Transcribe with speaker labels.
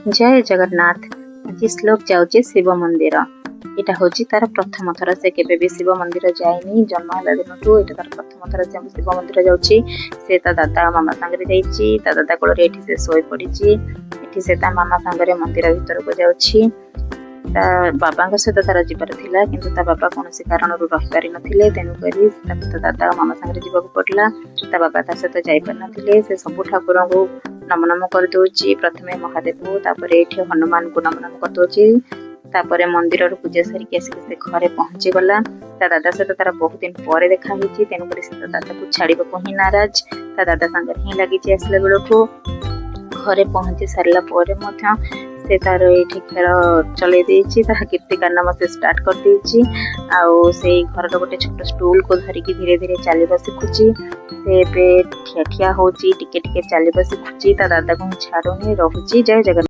Speaker 1: जय जगन्नाथ। आज श्लोक जाऊँचे शिव मंदिर। यहाँ हूँ तार प्रथम थर से केबे भी शिव मंदिर जाइनी जन्म है दिन ये तार प्रथम थर से शिव मंदिर जाऊँगी। से दादा मामा सांगे जाइए दादा कोल से शोई पड़ी से मामा सांगे मंदिर भीतर को जाऊँगी। बाबा सहित तार जीवार थिला किंतु ता बाबा कौन कारण रही पारि नथिले तेणुक दादा मामा सांगे जीवा पड़ला। बाबा ता सहित जापर नथिले से सब ठाकुर को नम नम कर दौची। प्रथमे महादेव को तापर ये हनुमान को नम नम कर दौची। तापर मंदिर पूजा सारिक आसिक से घरे पहुंची गला। दादा सहित तार बहुत दिन पर देखा तेणुक दादा को छाड़ा ही नाराज ता दादा सांगे ही लगी आसला बेलू घरे पहुंची सारा से तार ये खेल चल कीर्तिकार नाम से स्टार्ट कर देछि। आउ से घर गोटे छोट स्टूल को धरिकी धीरे धीरे चलवा शिखुची। से ठिया ठिया होची टिके टिके चलवा शिखुची। ता दादा को छाड़ूनी रहुची। जय जगन्नाथ।